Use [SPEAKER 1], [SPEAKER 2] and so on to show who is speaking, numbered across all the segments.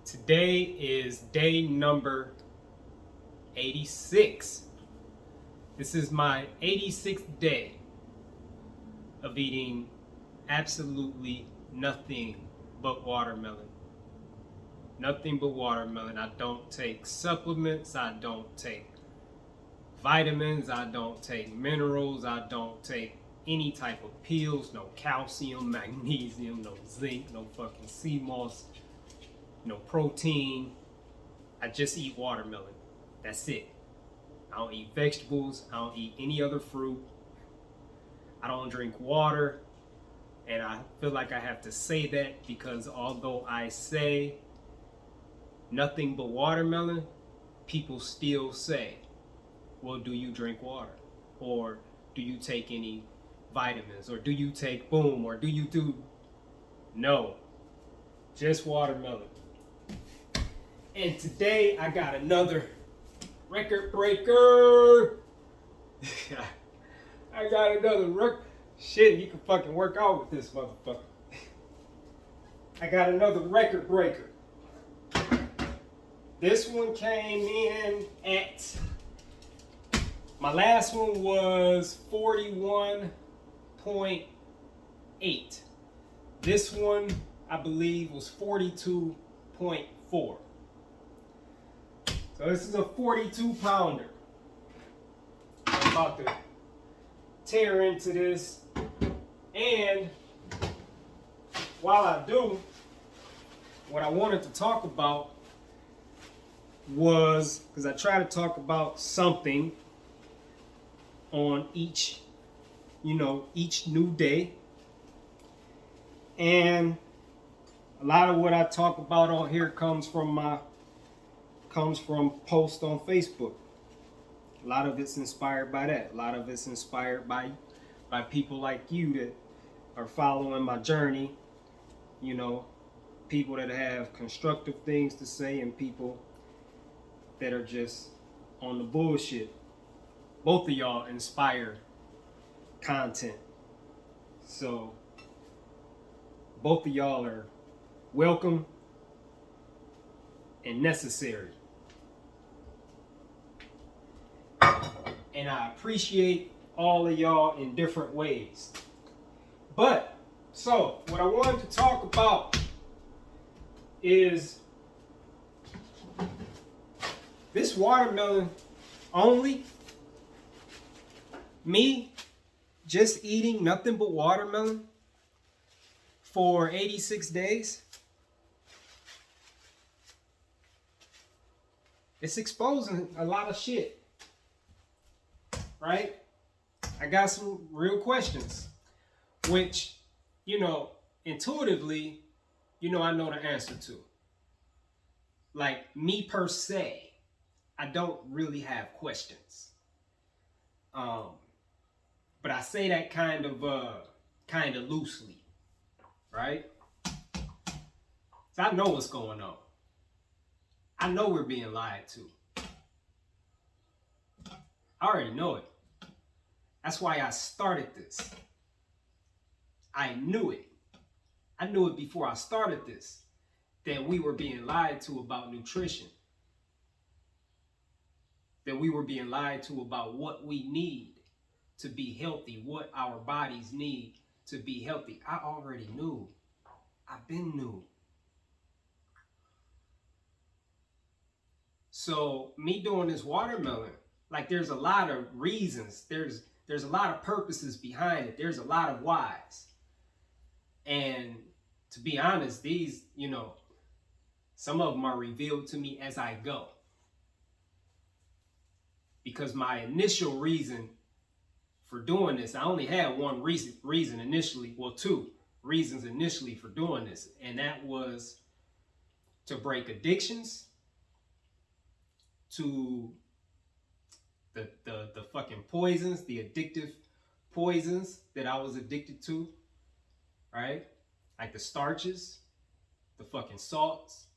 [SPEAKER 1] Today is day number 86. This is my 86th day of eating absolutely nothing but watermelon. Nothing but watermelon. I don't take supplements. I don't take vitamins. I don't take minerals. I don't take any type of pills. No calcium, magnesium, no zinc, no fucking sea moss, no protein. I just eat watermelon. That's it. I don't eat vegetables. I don't eat any other fruit. I don't drink water. And I feel like I have to say that because although I say nothing but watermelon, people still say, well, do you drink water? Or do you take any vitamins? Or do you take boom? Or do you do? No, just watermelon. And today I got another record breaker. I got another record. Shit, you can fucking work out with this motherfucker. I got another record breaker. This one came in at, my last one was 41.8. This one, I believe, was 42.4. So this is a 42 pounder. I'm about to tear into this. And while I do, what I wanted to talk about was, because I try to talk about something on each new day. And a lot of what I talk about on here comes from posts on Facebook. A lot of it's inspired by that. A lot of it's inspired by people like you that are following my journey. You know, people that have constructive things to say and people that are just on the bullshit. Both of y'all inspire content. So both of y'all are welcome and necessary. And I appreciate all of y'all in different ways. But, so, what I wanted to talk about is this watermelon only. Me just eating nothing but watermelon for 86 days. It's exposing a lot of shit. Right? I got some real questions, which, intuitively, I know the answer to. Like, me per se, I don't really have questions. But I say that kind of loosely, right? So I know what's going on. I know we're being lied to. I already know it. That's why I started this. I knew it. I knew it before I started this, that we were being lied to about nutrition. That we were being lied to about what we need to be healthy, what our bodies need to be healthy. I already knew. I've been knew. So me doing this watermelon, like there's a lot of reasons. There's a lot of purposes behind it. There's a lot of whys. And to be honest, these, some of them are revealed to me as I go. Because my initial reason for doing this, I only had one reason initially, well, two reasons initially for doing this. And that was to break addictions, to the fucking poisons, the addictive poisons that I was addicted to, right? Like the starches, the fucking salts,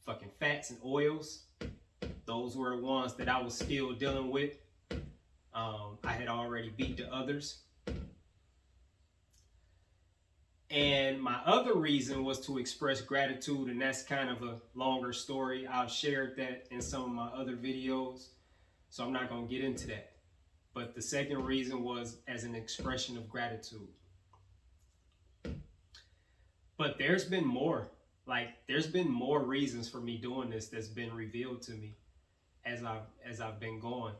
[SPEAKER 1] fucking fats and oils. Those were the ones that I was still dealing with. I had already beat the others. And my other reason was to express gratitude, and that's kind of a longer story. I've shared that in some of my other videos, so I'm not going to get into that. But the second reason was as an expression of gratitude. But there's been more. There's been more reasons for me doing this that's been revealed to me as I've been going,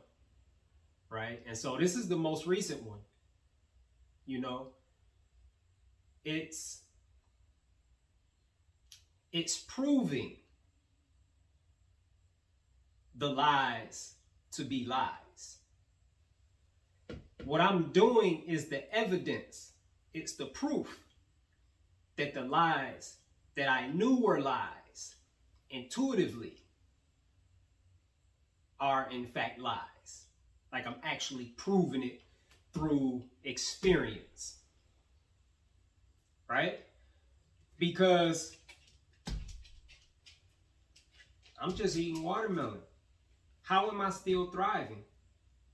[SPEAKER 1] right? And so this is the most recent one. You know, it's proving the lies to be lies. What I'm doing is the evidence. It's the proof that the lies that I knew were lies intuitively are in fact lies. Like, I'm actually proving it through experience, right? Because I'm just eating watermelon. How am I still thriving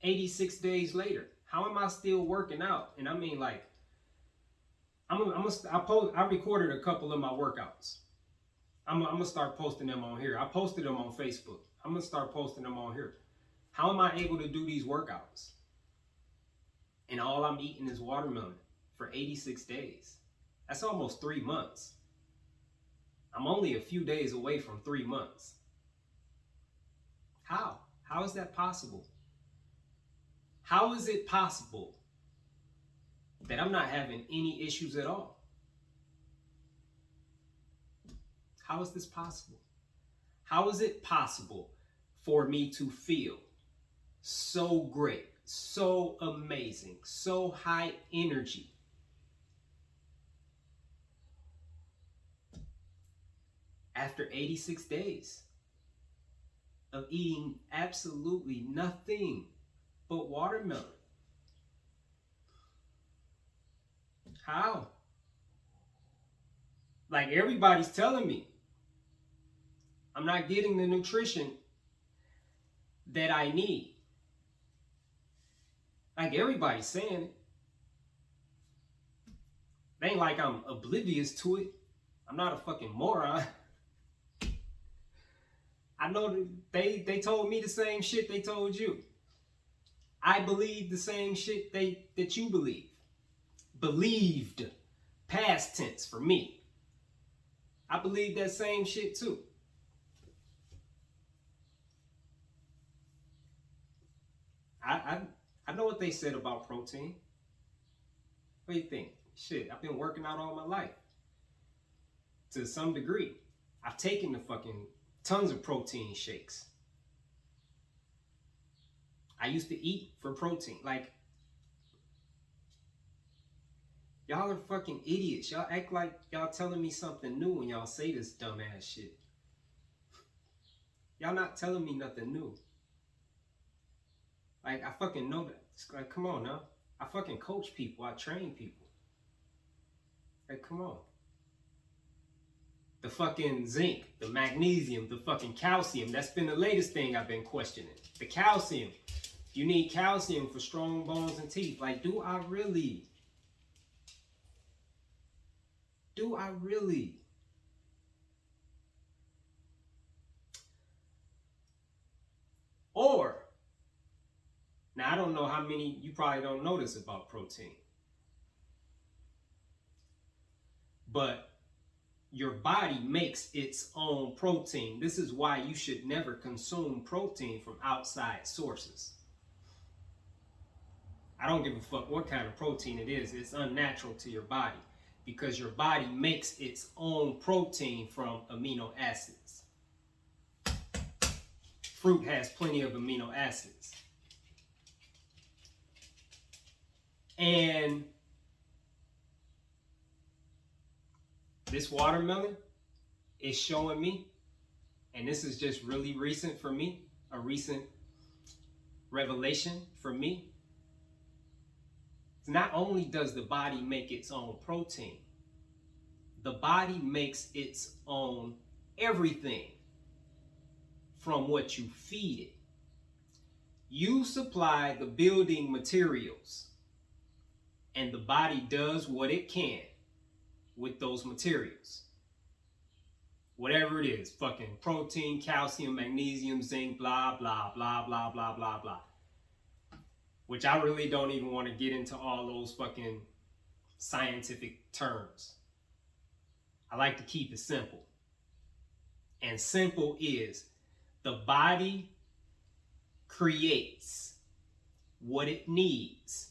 [SPEAKER 1] 86 days later? How am I still working out? And I mean, like, I recorded a couple of my workouts. I'm gonna start posting them on here. I posted them on Facebook. I'm gonna start posting them on here. How am I able to do these workouts? And all I'm eating is watermelon for 86 days. That's almost 3 months. I'm only a few days away from 3 months. How? How is that possible? How is it possible that I'm not having any issues at all? How is this possible? How is it possible for me to feel so great, so amazing, so high energy after 86 days of eating absolutely nothing but watermelon? How? Like, everybody's telling me I'm not getting the nutrition that I need. Like, everybody's saying it. It ain't like I'm oblivious to it. I'm not a fucking moron. I know they told me the same shit they told you. I believe the same shit that you believe. Believed. Past tense for me. I believe that same shit too. I know what they said about protein. What do you think? Shit, I've been working out all my life. To some degree. I've taken the fucking tons of protein shakes. I used to eat for protein. Like, y'all are fucking idiots. Y'all act like y'all telling me something new when y'all say this dumbass shit. Y'all not telling me nothing new. Like, I fucking know that. It's like, come on now. I fucking coach people. I train people. Like, come on. The fucking zinc, the magnesium, the fucking calcium. That's been the latest thing I've been questioning. The calcium. You need calcium for strong bones and teeth. Like, do I really? Do I really? Or, now I don't know how many, you probably don't know this about protein. But your body makes its own protein. This is why you should never consume protein from outside sources. I don't give a fuck what kind of protein it is. It's unnatural to your body because your body makes its own protein from amino acids. Fruit has plenty of amino acids. And this watermelon is showing me, and this is just really recent for me, a recent revelation for me. Not only does the body make its own protein, the body makes its own everything from what you feed it. You supply the building materials, and the body does what it can with those materials. Whatever it is, fucking protein, calcium, magnesium, zinc, blah, blah, blah, blah, blah, blah, blah. Which I really don't even want to get into all those fucking scientific terms. I like to keep it simple. And simple is the body creates what it needs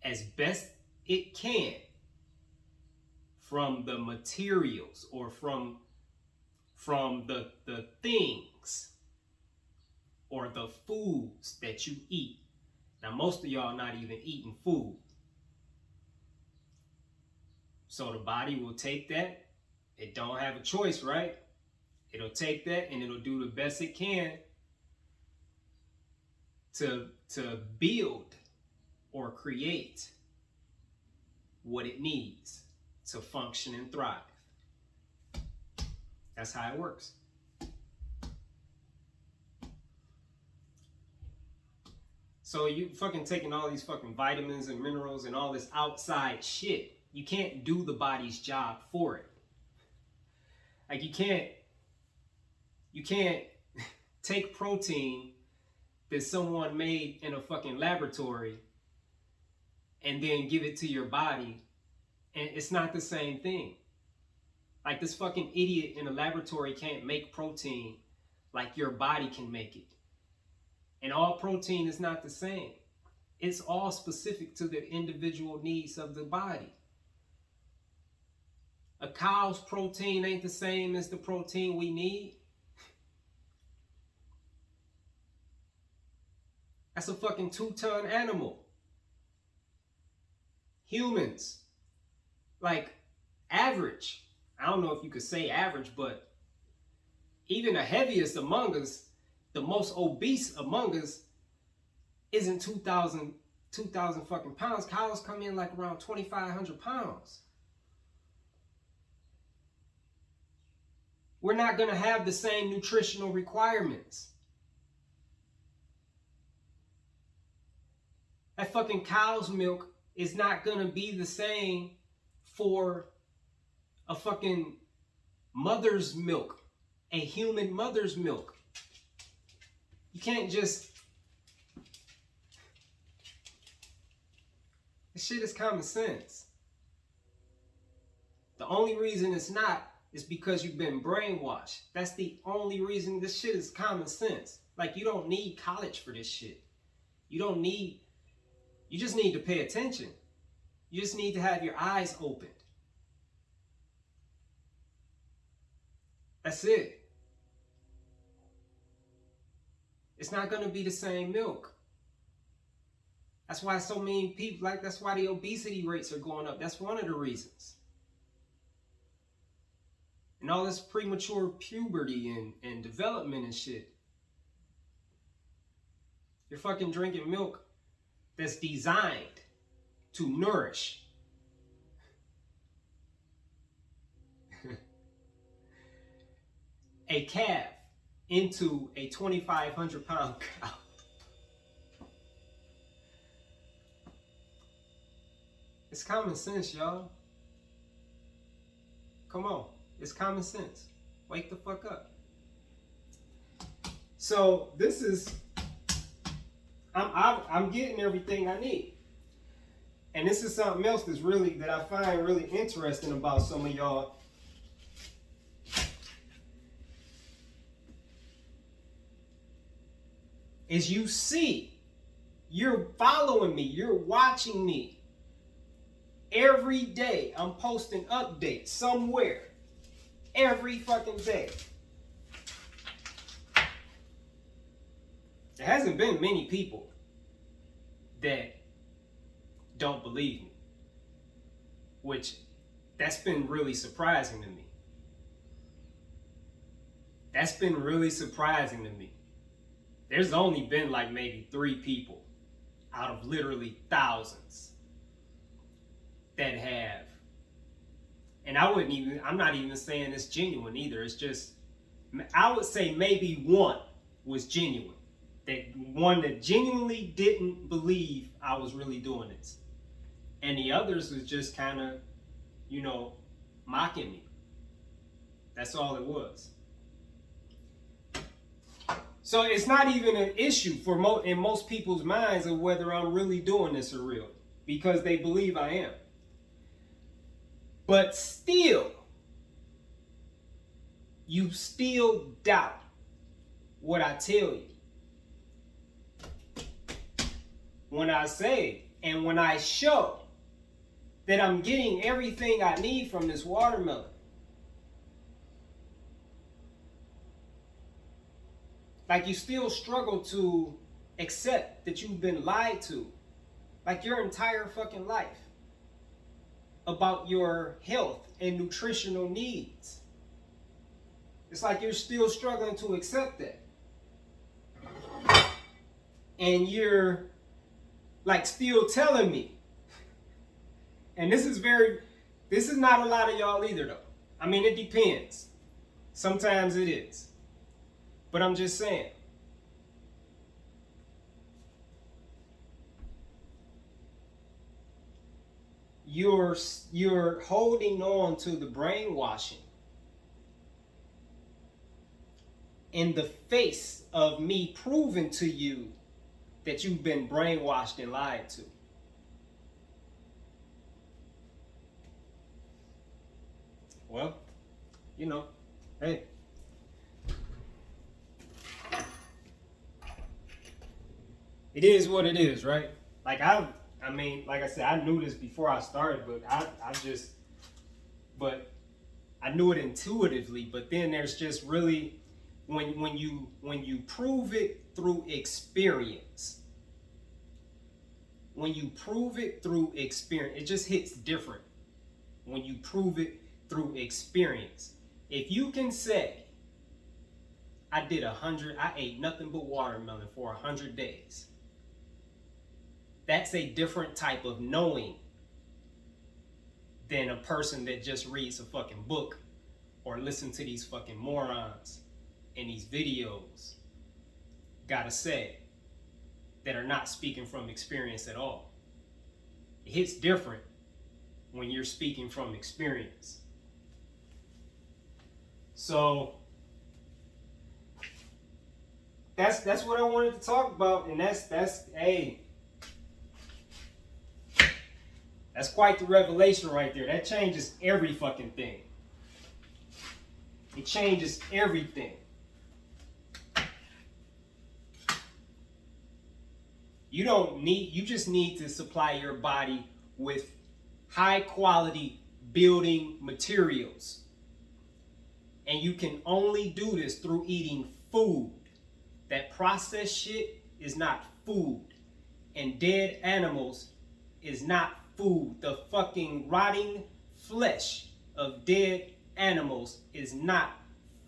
[SPEAKER 1] as best it can from the materials or from the things or the foods that you eat. Now, most of y'all not even eating food. So the body will take that. It don't have a choice, right? It'll take that and it'll do the best it can to build or create what it needs to function and thrive. That's how it works. So you fucking taking all these fucking vitamins and minerals and all this outside shit. You can't do the body's job for it. Like you can't take protein that someone made in a fucking laboratory and then give it to your body, and it's not the same thing. Like this fucking idiot in a laboratory can't make protein like your body can make it. And all protein is not the same. It's all specific to the individual needs of the body. A cow's protein ain't the same as the protein we need. That's a fucking 2-ton animal. Humans, like average, I don't know if you could say average, but even the heaviest among us, the most obese among us, isn't 2,000 fucking pounds. Cows come in like around 2,500 pounds. We're not gonna have the same nutritional requirements. That fucking cow's milk is not gonna be the same for a fucking mother's milk, a human mother's milk. You can't just... This shit is common sense. The only reason it's not is because you've been brainwashed. That's the only reason. This shit is common sense. Like, you don't need college for this shit. You just need to pay attention. You just need to have your eyes opened. That's it. It's not going to be the same milk. That's why so many people, that's why the obesity rates are going up. That's one of the reasons. And all this premature puberty and development and shit. You're fucking drinking milk that's designed to nourish. A calf into a 2,500 pound cow. It's common sense, y'all. Come on. It's common sense. Wake the fuck up. So this is, I'm getting everything I need. And this is something else that I find really interesting about some of y'all. Is you're following me, you're watching me. Every day I'm posting updates somewhere. Every fucking day. There hasn't been many people that don't believe me. Which, that's been really surprising to me. That's been really surprising to me. There's only been like maybe 3 people out of literally thousands that have. And I'm not even saying it's genuine either. It's just, I would say maybe one was genuine. One that genuinely didn't believe I was really doing this. And the others was just kind of, mocking me. That's all it was. So it's not even an issue in most people's minds of whether I'm really doing this or real, because they believe I am. But still, you still doubt what I tell you. When I say and when I show that I'm getting everything I need from this watermelon. Like, you still struggle to accept that you've been lied to, like your entire fucking life, about your health and nutritional needs. It's like you're still struggling to accept that. And you're like still telling me. And this is not a lot of y'all either though. I mean, it depends. Sometimes it is. But I'm just saying. You're holding on to the brainwashing in the face of me proving to you that you've been brainwashed and lied to. Well, you know, hey. It is what it is, right? Like I like I said, I knew this before I started, but I knew it intuitively. But then there's just really, when you prove it through experience, it just hits different when you prove it through experience. If you can say, I ate nothing but watermelon for 100 days. That's a different type of knowing than a person that just reads a fucking book or listen to these fucking morons in these videos gotta say that are not speaking from experience at all. It hits different when you're speaking from experience. So that's what I wanted to talk about, and that's quite the revelation right there. That changes every fucking thing. It changes everything. You just need to supply your body with high quality building materials. And you can only do this through eating food. That processed shit is not food. And dead animals is not food. The fucking rotting flesh of dead animals is not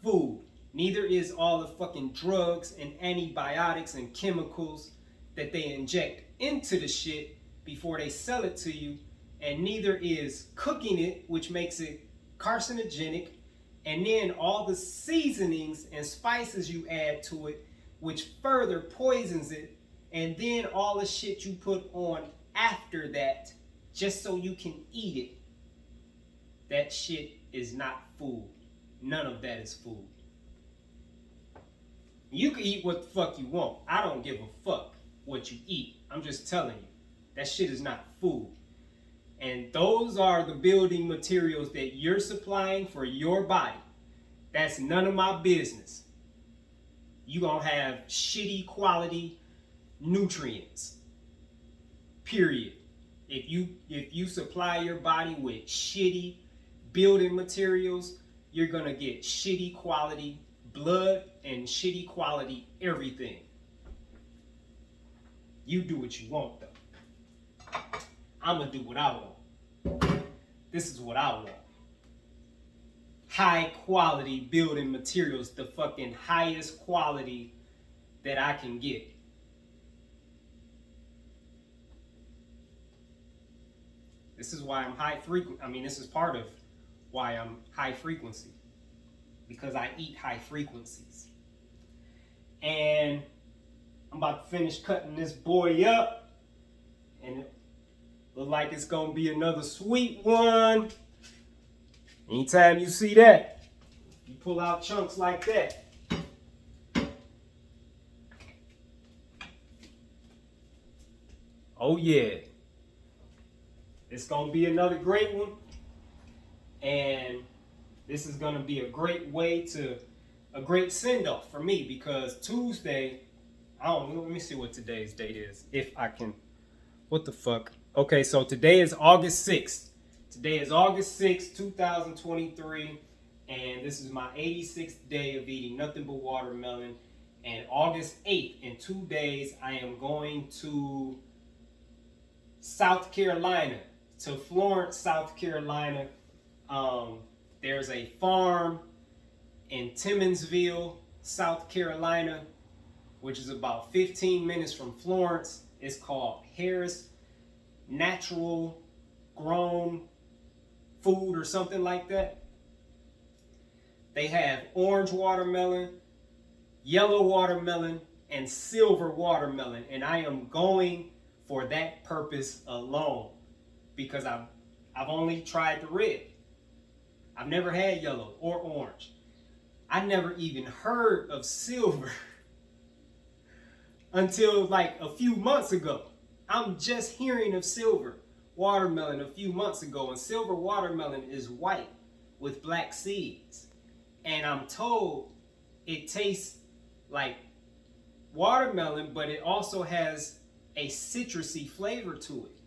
[SPEAKER 1] food. Neither is all the fucking drugs and antibiotics and chemicals that they inject into the shit before they sell it to you. And neither is cooking it, which makes it carcinogenic. And then all the seasonings and spices you add to it, which further poisons it. And then all the shit you put on after that, just so you can eat it. That shit is not food. None of that is food. You can eat what the fuck you want. I don't give a fuck what you eat. I'm just telling you. That shit is not food. And those are the building materials that you're supplying for your body. That's none of my business. You gonna have shitty quality nutrients. Period. If you supply your body with shitty building materials, you're gonna get shitty quality blood and shitty quality everything. You do what you want though. I'm gonna do what I want. This is what I want. High quality building materials, the fucking highest quality that I can get. This is why I'm this is part of why I'm high frequency. Because I eat high frequencies. And I'm about to finish cutting this boy up. And it look like it's gonna be another sweet one. Anytime you see that, you pull out chunks like that. Oh yeah. It's gonna be another great one. And this is gonna be a great send-off for me, because Tuesday, let me see what today's date is. If I can, what the fuck? Okay, so today is August 6th. Today is August 6th, 2023, and this is my 86th day of eating nothing but watermelon. And August 8th, in 2 days, I am going to South Carolina, to Florence, South Carolina. There's a farm in Timminsville, South Carolina, which is about 15 minutes from Florence. It's called Harris Natural Grown Food or something like that. They have orange watermelon, yellow watermelon, and silver watermelon. And I am going for that purpose alone, because I've only tried the red. I've never had yellow or orange. I never even heard of silver until like a few months ago. I'm just hearing of silver watermelon a few months ago, and silver watermelon is white with black seeds. And I'm told it tastes like watermelon, but it also has a citrusy flavor to it.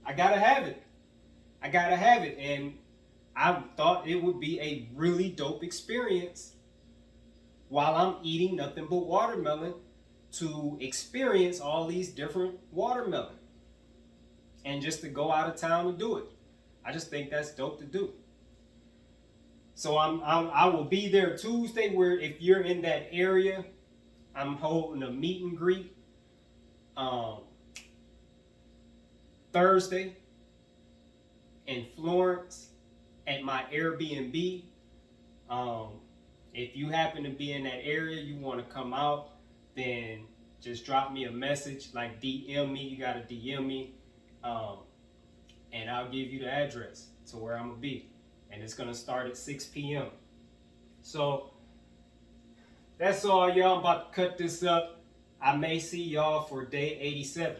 [SPEAKER 1] I gotta have it. And I thought it would be a really dope experience while I'm eating nothing but watermelon, to experience all these different watermelon and just to go out of town and do it. I just think that's dope to do. So I will be there Tuesday, where if you're in that area, I'm holding a meet and greet Thursday in Florence at my Airbnb. If you happen to be in that area, you want to come out, then just drop me a message, like DM me. You gotta DM me, and I'll give you the address to where I'm gonna be. And it's gonna start at 6 p.m. So that's all, y'all. I'm about to cut this up. I may see y'all for day 87.